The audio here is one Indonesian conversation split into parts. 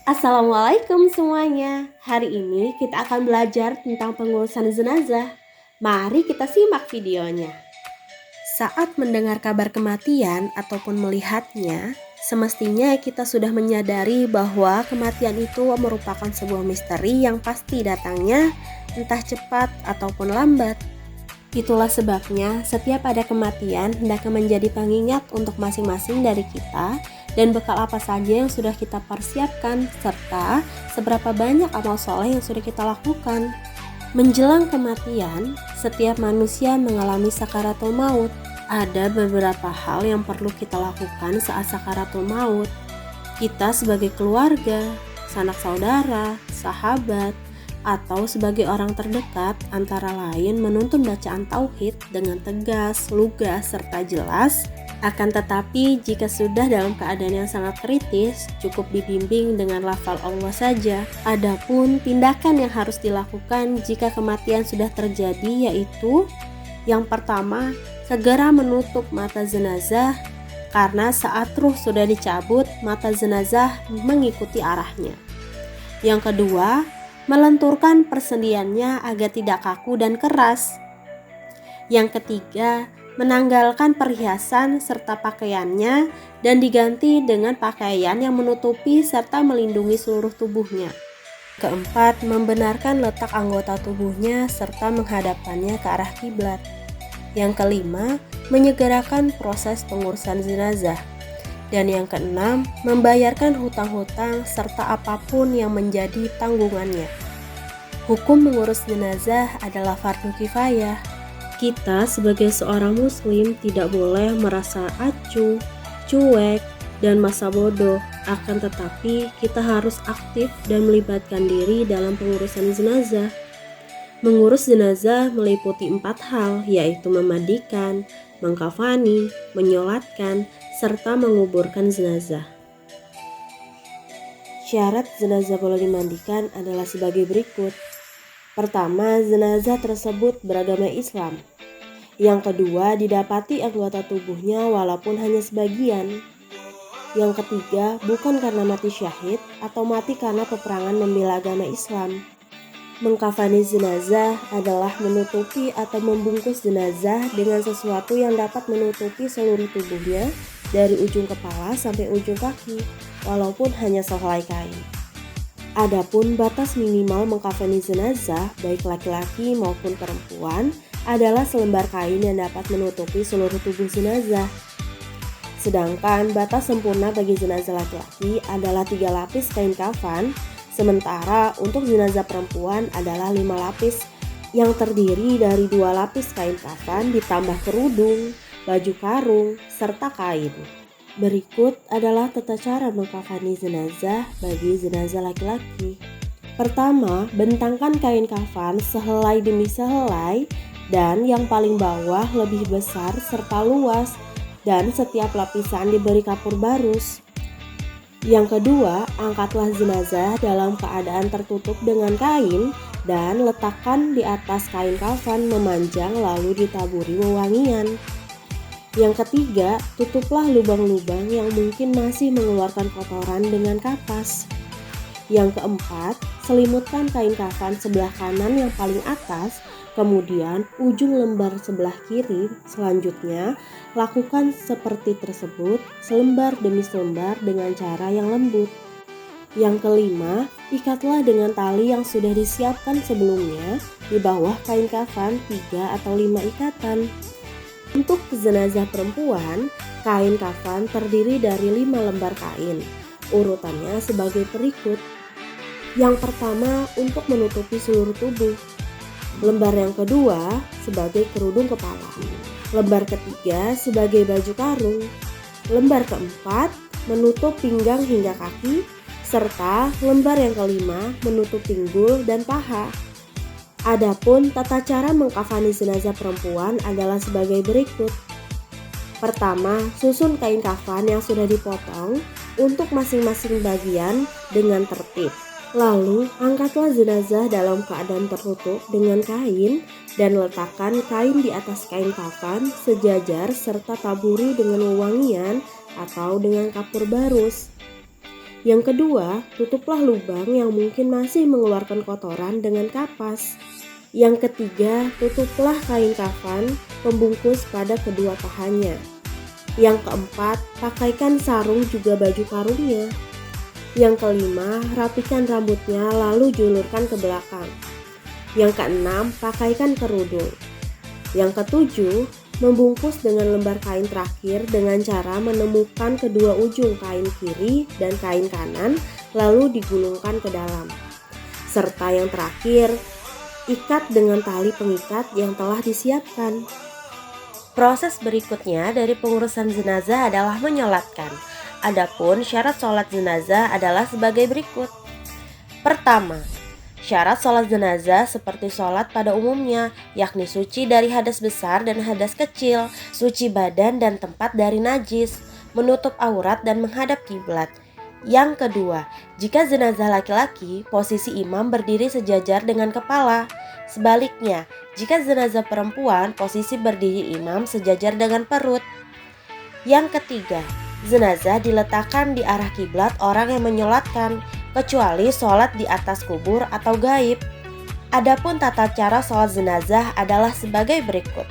Assalamualaikum semuanya. Hari ini kita akan belajar tentang pengurusan jenazah. Mari kita simak videonya. Saat mendengar kabar kematian ataupun melihatnya, semestinya kita sudah menyadari bahwa kematian itu merupakan sebuah misteri yang pasti datangnya, entah cepat ataupun lambat. Itulah sebabnya setiap ada kematian hendaknya menjadi pengingat untuk masing-masing dari kita dan bekal apa saja yang sudah kita persiapkan serta seberapa banyak amal soleh yang sudah kita lakukan. Menjelang kematian, setiap manusia mengalami sakaratul maut. Ada beberapa hal yang perlu kita lakukan saat sakaratul maut. Kita sebagai keluarga, sanak saudara, sahabat, atau sebagai orang terdekat antara lain menuntun bacaan tauhid dengan tegas, lugas, serta jelas. Akan tetapi jika sudah dalam keadaan yang sangat kritis, cukup dibimbing dengan lafal Allah saja. Adapun tindakan yang harus dilakukan jika kematian sudah terjadi yaitu yang pertama, segera menutup mata jenazah karena saat ruh sudah dicabut, mata jenazah mengikuti arahnya. Yang kedua, melenturkan persendiannya agar tidak kaku dan keras. Yang ketiga, menanggalkan perhiasan serta pakaiannya dan diganti dengan pakaian yang menutupi serta melindungi seluruh tubuhnya. Keempat, membenarkan letak anggota tubuhnya serta menghadapkannya ke arah kiblat. Yang kelima, menyegerakan proses pengurusan jenazah. Dan yang keenam, membayarkan hutang-hutang serta apapun yang menjadi tanggungannya. Hukum mengurus jenazah adalah fardu kifayah. Kita sebagai seorang muslim tidak boleh merasa acuh, cuek, dan masa bodoh. Akan tetapi kita harus aktif dan melibatkan diri dalam pengurusan jenazah. Mengurus jenazah meliputi 4 hal, yaitu memandikan, mengkafani, menyolatkan, serta menguburkan jenazah. Syarat jenazah boleh dimandikan adalah sebagai berikut. Pertama, jenazah tersebut beragama Islam. Yang kedua, didapati anggota tubuhnya walaupun hanya sebagian. Yang ketiga, bukan karena mati syahid atau mati karena peperangan membela agama Islam. Mengkafani jenazah adalah menutupi atau membungkus jenazah dengan sesuatu yang dapat menutupi seluruh tubuhnya dari ujung kepala sampai ujung kaki, walaupun hanya sehelai kain. Adapun batas minimal mengkafani jenazah, baik laki-laki maupun perempuan, adalah selembar kain yang dapat menutupi seluruh tubuh jenazah. Sedangkan batas sempurna bagi jenazah laki-laki adalah 3 lapis kain kafan, sementara untuk jenazah perempuan adalah 5 lapis yang terdiri dari 2 lapis kain kafan ditambah kerudung, baju karung, serta kain. Berikut adalah tata cara mengkafani jenazah bagi jenazah laki-laki. Pertama, bentangkan kain kafan sehelai demi sehelai dan yang paling bawah lebih besar serta luas dan setiap lapisan diberi kapur barus. Yang kedua, angkatlah jenazah dalam keadaan tertutup dengan kain dan letakkan di atas kain kafan memanjang lalu ditaburi wewangian. Yang ketiga, tutuplah lubang-lubang yang mungkin masih mengeluarkan kotoran dengan kapas. Yang keempat, selimutkan kain kafan sebelah kanan yang paling atas, kemudian ujung lembar sebelah kiri. Selanjutnya, lakukan seperti tersebut selembar demi selembar dengan cara yang lembut. Yang kelima, ikatlah dengan tali yang sudah disiapkan sebelumnya di bawah kain kafan 3 atau 5 ikatan. Untuk jenazah perempuan, kain kafan terdiri dari 5 lembar kain. Urutannya sebagai berikut. Yang pertama, untuk menutupi seluruh tubuh. Lembar yang kedua sebagai kerudung kepala. Lembar ketiga sebagai baju karung. Lembar keempat menutup pinggang hingga kaki, serta lembar yang kelima menutup pinggul dan paha. Adapun tata cara mengkafani jenazah perempuan adalah sebagai berikut. Pertama, susun kain kafan yang sudah dipotong untuk masing-masing bagian dengan tertib. Lalu, angkatlah jenazah dalam keadaan tertutup dengan kain dan letakkan kain di atas kain kafan sejajar serta taburi dengan wewangian atau dengan kapur barus. Yang kedua, tutuplah lubang yang mungkin masih mengeluarkan kotoran dengan kapas. Yang ketiga, tutuplah kain kafan pembungkus pada kedua pahanya. Yang keempat, pakaikan sarung juga baju karungnya. Yang kelima, rapikan rambutnya lalu julurkan ke belakang. Yang keenam, pakaikan kerudung. Yang ketujuh, membungkus dengan lembar kain terakhir dengan cara menemukan kedua ujung kain kiri dan kain kanan lalu digulungkan ke dalam. Serta yang terakhir, ikat dengan tali pengikat yang telah disiapkan. Proses berikutnya dari pengurusan jenazah adalah menyolatkan. Adapun syarat sholat jenazah adalah sebagai berikut. Pertama, syarat sholat jenazah seperti sholat pada umumnya, yakni suci dari hadas besar dan hadas kecil, suci badan dan tempat dari najis, menutup aurat dan menghadap kiblat. Yang kedua, jika jenazah laki-laki, posisi imam berdiri sejajar dengan kepala. Sebaliknya, jika jenazah perempuan, posisi berdiri imam sejajar dengan perut. Yang ketiga, jenazah diletakkan di arah kiblat orang yang menyolatkan, kecuali sholat di atas kubur atau gaib. Adapun tata cara sholat jenazah adalah sebagai berikut.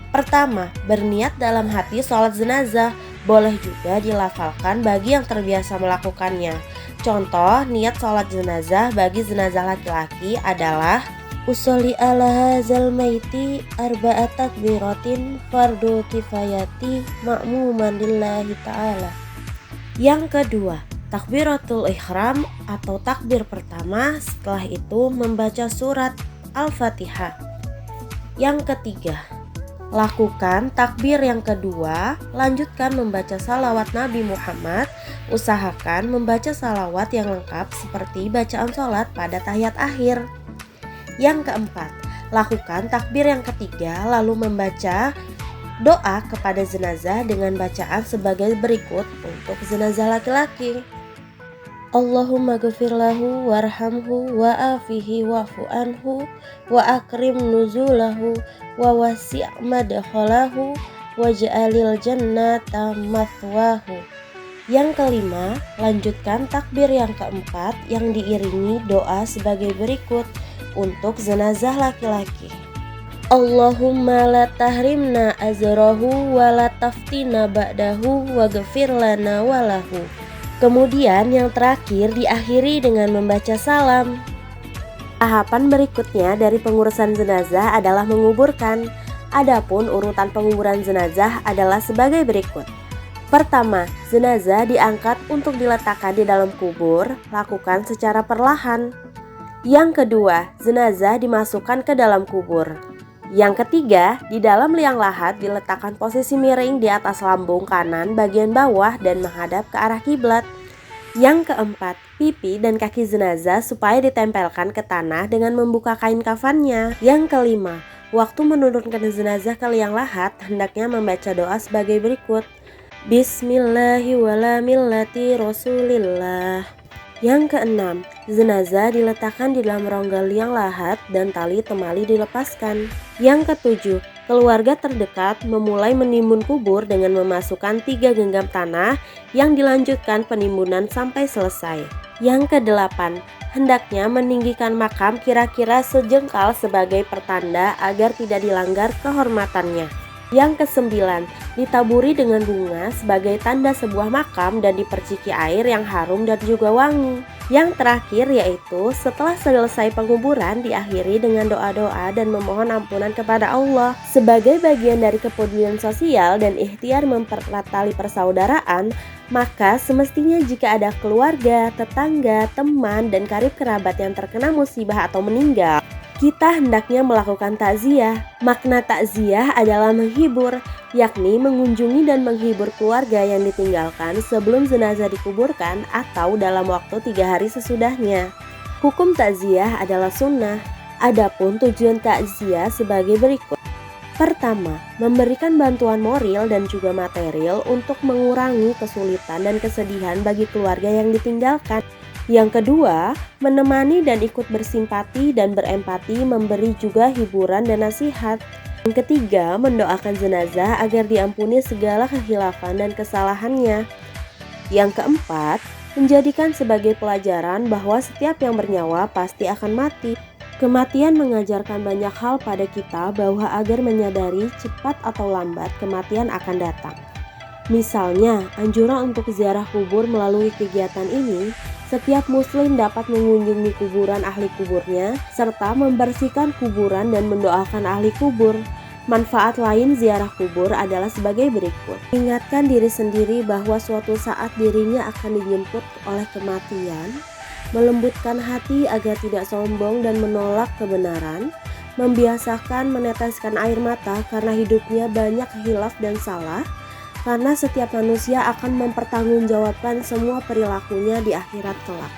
Pertama, berniat dalam hati sholat jenazah, boleh juga dilafalkan bagi yang terbiasa melakukannya. Contoh, niat sholat jenazah bagi jenazah laki-laki adalah Usolli ala hazal maiti arba'at takbiratin fardu kifayati ma'muman lillahi ta'ala. Yang kedua, takbiratul ihram atau takbir pertama, setelah itu membaca surat Al-Fatihah. Yang ketiga, lakukan takbir yang kedua, lanjutkan membaca salawat Nabi Muhammad. Usahakan membaca salawat yang lengkap seperti bacaan sholat pada tahiyat akhir. Yang keempat, lakukan takbir yang ketiga lalu membaca doa kepada jenazah dengan bacaan sebagai berikut untuk jenazah laki-laki. Allahumma ghfir lahu warhamhu wa'afihi wa'fu anhu wa akrim nuzulahu wa wasi' madkhalahu waj'alil jannata mathwahu. Yang kelima, lanjutkan takbir yang keempat yang diiringi doa sebagai berikut untuk jenazah laki-laki. Allahumma la tahrimna azrahu wa la taftina ba'dahu wa ghfir lana walahu. Kemudian yang terakhir diakhiri dengan membaca salam. Tahapan berikutnya dari pengurusan jenazah adalah menguburkan. Adapun urutan penguburan jenazah adalah sebagai berikut. Pertama, jenazah diangkat untuk diletakkan di dalam kubur, lakukan secara perlahan. Yang kedua, jenazah dimasukkan ke dalam kubur. Yang ketiga, di dalam liang lahat diletakkan posisi miring di atas lambung kanan bagian bawah dan menghadap ke arah kiblat. Yang keempat, pipi dan kaki jenazah supaya ditempelkan ke tanah dengan membuka kain kafannya. Yang kelima, waktu menurunkan jenazah ke liang lahat hendaknya membaca doa sebagai berikut. Bismillahi wala millati rasulillah. Yang keenam, jenazah diletakkan di dalam rongga liang lahat dan tali temali dilepaskan. Yang ketujuh, keluarga terdekat memulai menimbun kubur dengan memasukkan 3 genggam tanah yang dilanjutkan penimbunan sampai selesai. Yang kedelapan, hendaknya meninggikan makam kira-kira sejengkal sebagai pertanda agar tidak dilanggar kehormatannya. Yang kesembilan, ditaburi dengan bunga sebagai tanda sebuah makam dan diperciki air yang harum dan juga wangi. Yang terakhir yaitu setelah selesai penguburan diakhiri dengan doa-doa dan memohon ampunan kepada Allah. Sebagai bagian dari kepedulian sosial dan ikhtiar mempererat tali persaudaraan, maka semestinya jika ada keluarga, tetangga, teman, dan karib kerabat yang terkena musibah atau meninggal, kita hendaknya melakukan takziah. Makna takziah adalah menghibur, yakni mengunjungi dan menghibur keluarga yang ditinggalkan sebelum jenazah dikuburkan atau dalam waktu 3 hari sesudahnya. Hukum takziah adalah sunnah. Adapun tujuan takziah sebagai berikut. Pertama, memberikan bantuan moral dan juga material untuk mengurangi kesulitan dan kesedihan bagi keluarga yang ditinggalkan. Yang kedua, menemani dan ikut bersimpati dan berempati, memberi juga hiburan dan nasihat. Yang ketiga, mendoakan jenazah agar diampuni segala kehilafan dan kesalahannya. Yang keempat, menjadikan sebagai pelajaran bahwa setiap yang bernyawa pasti akan mati. Kematian mengajarkan banyak hal pada kita bahwa agar menyadari cepat atau lambat kematian akan datang. Misalnya, anjuran untuk ziarah kubur melalui kegiatan ini, setiap muslim dapat mengunjungi kuburan ahli kuburnya, serta membersihkan kuburan dan mendoakan ahli kubur. Manfaat lain ziarah kubur adalah sebagai berikut. Ingatkan diri sendiri bahwa suatu saat dirinya akan dijemput oleh kematian, melembutkan hati agar tidak sombong dan menolak kebenaran, membiasakan meneteskan air mata karena hidupnya banyak khilaf dan salah, karena setiap manusia akan mempertanggungjawabkan semua perilakunya di akhirat kelak.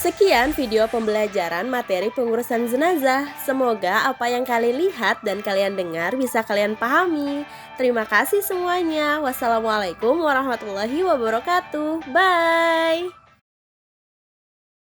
Sekian video pembelajaran materi pengurusan jenazah. Semoga apa yang kalian lihat dan kalian dengar bisa kalian pahami. Terima kasih semuanya. Wassalamualaikum warahmatullahi wabarakatuh. Bye.